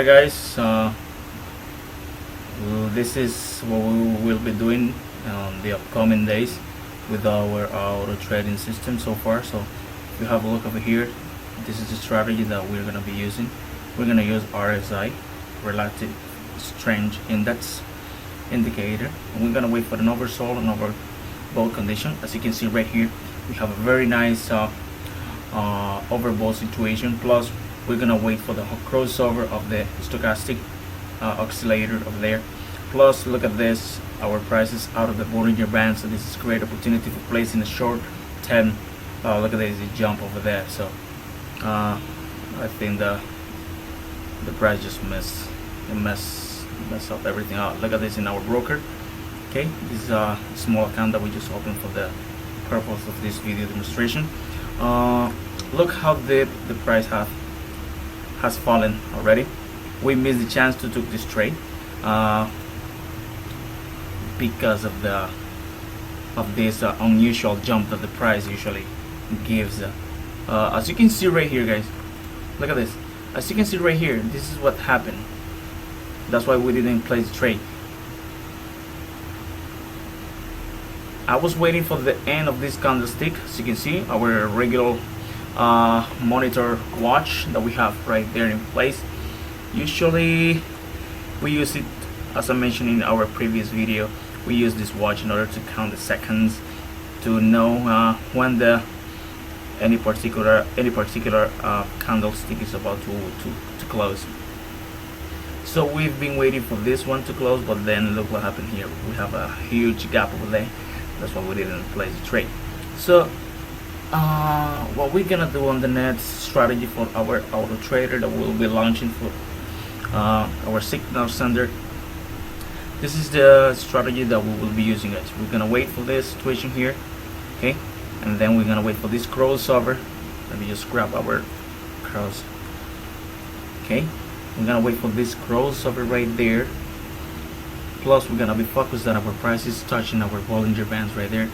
Alright guys, this is what we will be doing the upcoming days with our auto trading system so far. So if you have a look over here, this is the strategy that we're going to be using. We're going to use RSI, relative strength index indicator, and we're going to wait for an oversold and overbought condition. As you can see right here, we have a very nice overbought situation, plus we're gonna wait for the crossover of the stochastic oscillator over there. Plus look at this, our prices out of the Bollinger Band, so this is great opportunity for placing a short term. Look at this, the jump over there. So I think the price just mess up everything out. Look at this in our broker. Okay, this is a small account that we just opened for the purpose of this video demonstration. Look how the price has fallen already. We missed the chance to take this trade because of this unusual jump that the price usually gives. As you can see right here, guys, look at this. As you can see right here, this is what happened. That's why we didn't place the trade. I was waiting for the end of this candlestick. As you can see, our regular monitor watch that we have right there in place. Usually we use it, as I mentioned in our previous video, we use this watch in order to count the seconds to know when any particular candlestick is about to close. So we've been waiting for this one to close, but then look what happened here. We have a huge gap over there. That's why we didn't place the trade. So what we're gonna do on the next strategy for our auto trader that we'll be launching for our signal sender, this is the strategy that we will be using, guys. We're gonna wait for this situation here, okay, and then we're gonna wait for this crossover. Let me just grab our cross. Okay, we're gonna wait for this crossover right there. Plus we're gonna be focused on our prices touching our Bollinger Bands right there,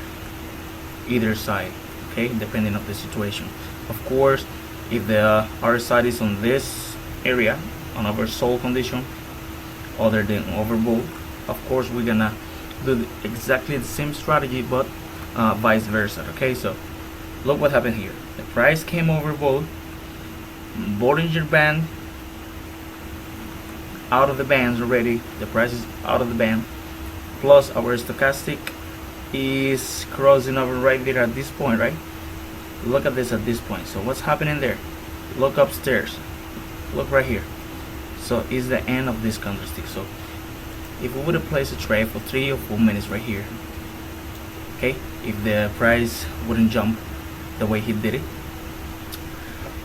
either side. Okay, depending on the situation. Of course, if the our side is on this area, on oversold condition, other than overbought, of course we're gonna do exactly the same strategy, but vice versa. Okay, so look what happened here. The price came overbought, Bollinger Band out of the bands already. The price is out of the band. Plus our stochastic is crossing over right there at this point, right? Look at this at this point. So what's happening there? Look upstairs, look right here. So is the end of this candlestick. So if we would have placed a trade for 3 or 4 minutes right here, okay, if the price wouldn't jump the way he did it,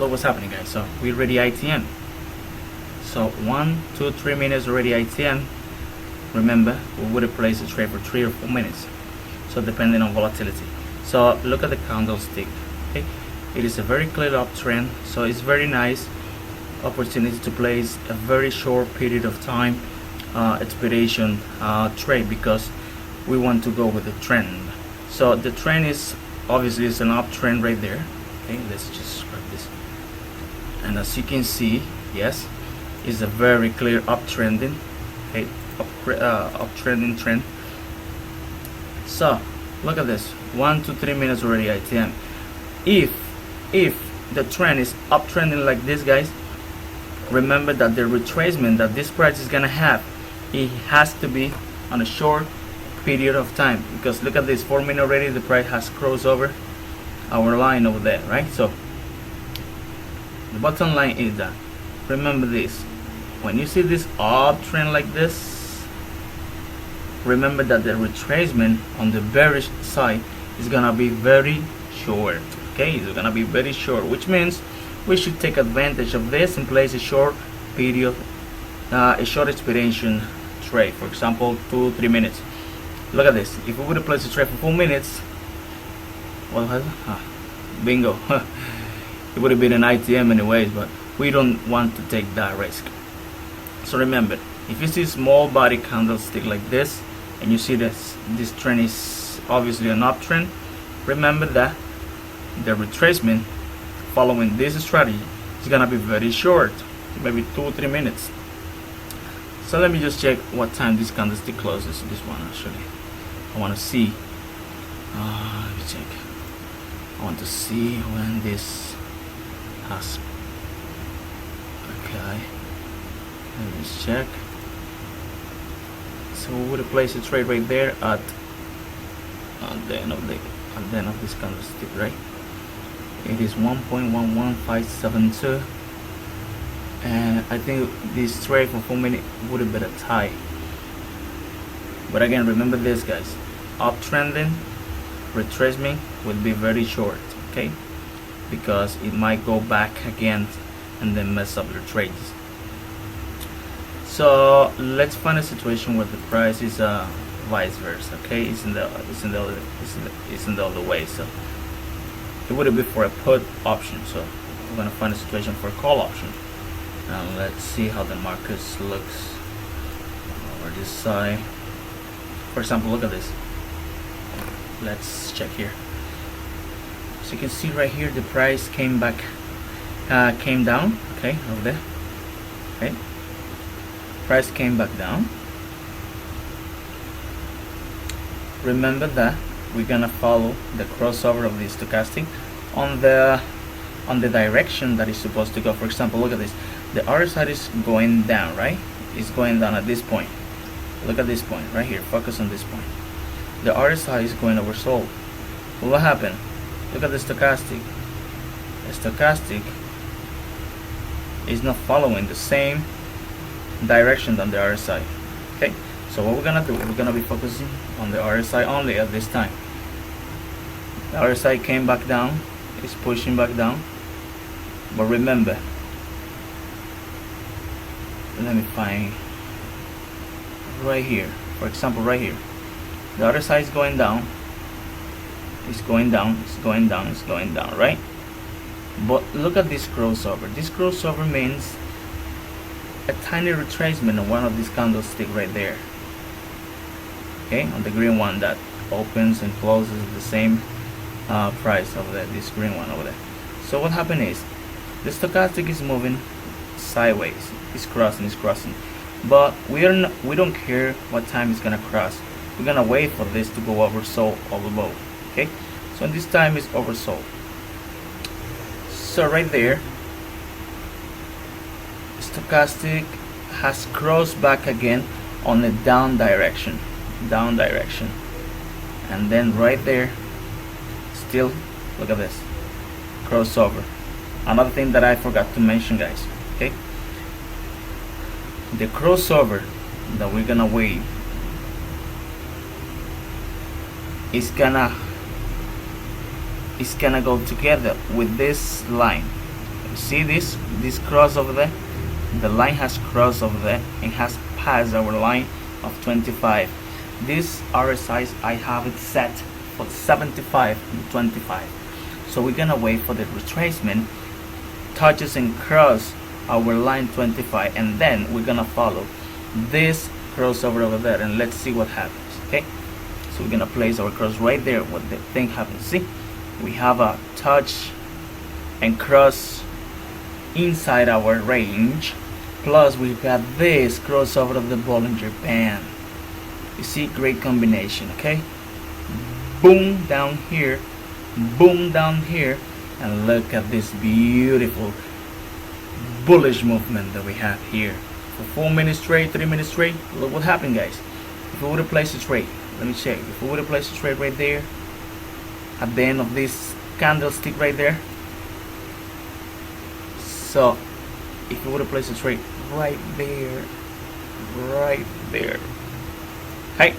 look what's happening, guys. So we're ready ITM. So 1, 2, 3 minutes already ITM. Remember, we would have placed a trade for 3 or 4 minutes, so depending on volatility. So look at the candlestick. Okay, it is a very clear uptrend, so it's very nice opportunity to place a very short period of time expiration trade, because we want to go with the trend. So the trend is obviously it's an uptrend right there. Okay, let's just grab this, and as you can see, yes, is a very clear uptrending, okay, uptrending trend. So look at this, 1 to 3 minutes already ITM. If the trend is uptrending like this, guys, remember that the retracement that this price is gonna have, it has to be on a short period of time, because look at this, 4 minutes already, the price has crossed over our line over there, right? So the bottom line is that, remember this, when you see this uptrend like this, remember that the retracement on the bearish side is gonna be very short. Okay, it's gonna be very short, which means we should take advantage of this and place a short period, a short expiration trade. For example, 2-3 minutes. Look at this. If we would have placed a trade for 4 minutes, what was it? Bingo. It would have been an ITM anyways, but we don't want to take that risk. So remember, if you see small body candlestick like this, and you see this trend is obviously an uptrend, remember that the retracement following this strategy is gonna be very short, maybe 2 or 3 minutes. So let me just check what time this candlestick closes. This one actually, I want to see. Let me check. I want to see when this has. Okay. Let me just check. So we would place a trade right there at the end of this candlestick, right? It is 1.11572, and I think this trade for 4 minutes would have been a tie. But again, remember this, guys: uptrending retracement would be very short, okay? Because it might go back again and then mess up your trades. So let's find a situation where the price is vice versa, okay? It's in the other way. So it would be for a put option. So we're gonna find a situation for a call option. Now let's see how the market looks over this side. For example, look at this. Let's check here. So you can see right here the price came back, came down, okay, over there, okay. Price came back down. Remember that we're gonna follow the crossover of the stochastic on the direction that is supposed to go. For example, look at this. The RSI is going down, right? It's going down at this point. Look at this point right here. Focus on this point. The RSI is going oversold. But what happened? Look at the stochastic. The stochastic is not following the same direction than the RSI. Okay, so what we're gonna do, we're gonna be focusing on the RSI only at this time. The RSI came back down, it's pushing back down, but remember, let me find right here, for example, right here, the RSI is going down, it's going down, it's going down, it's going down, right? But look at this crossover. This crossover means a tiny retracement of one of these candlesticks right there, okay, on the green one that opens and closes the same price of this green one over there. So what happened is the stochastic is moving sideways, it's crossing, but we don't care what time it's gonna cross. We're gonna wait for this to go oversold or below, okay? So this time is oversold. So right there, stochastic has crossed back again on the down direction, and then right there, still look at this crossover. Another thing that I forgot to mention, guys, okay, the crossover that we're gonna wave is gonna go together with this line. You see this cross over there? The line has crossed over there and has passed our line of 25. This RSI I have it set for 75 and 25. So we're gonna wait for the retracement, touches and cross our line 25, and then we're gonna follow this crossover over there, and let's see what happens. Okay, so we're gonna place our cross right there. What the thing happens? See, we have a touch and cross inside our range, plus we've got this crossover of the Bollinger Band. You see, great combination. Okay, boom down here, boom down here, and look at this beautiful bullish movement that we have here for 4 minutes straight, 3 minutes straight. Look what happened, guys. If we would have placed a trade, let me check, if we would have placed a trade right there at the end of this candlestick right there, so if we would have placed a trade right there, hey,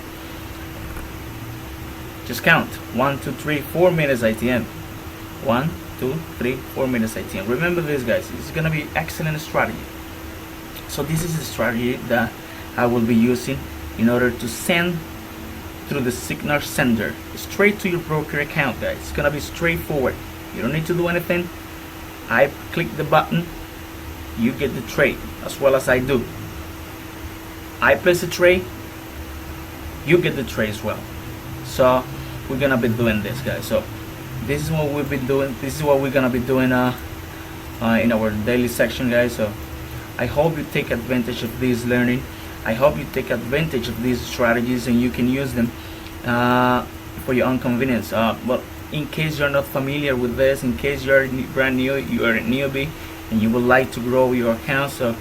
just count 1 2 3 4 minutes ITM. 1 2 3 4 minutes ITM. Remember this, guys, this is gonna be excellent strategy. So this is the strategy that I will be using in order to send through the signal sender straight to your broker account, guys. It's gonna be straightforward. You don't need to do anything. I click the button, you get the trade, as well as I do. I place a trade, you get the trade as well. So we're gonna be doing this, guys. So this is what we've been doing. This is what we're gonna be doing in our daily section, guys. So I hope you take advantage of this learning. I hope you take advantage of these strategies and you can use them for your own convenience. But in case you're not familiar with this, in case you're brand new, you are a newbie and you would like to grow your account, so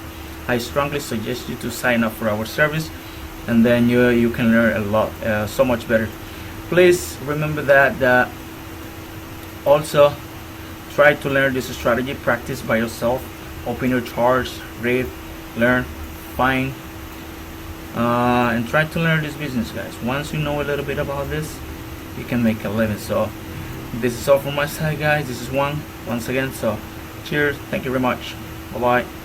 I strongly suggest you to sign up for our service, and then you can learn a lot, so much better. Please remember that also try to learn this strategy, practice by yourself, open your charts, read, learn, find, and try to learn this business, guys. Once you know a little bit about this, you can make a living. So this is all from my side, guys. This is Juan once again. So cheers, thank you very much, bye bye.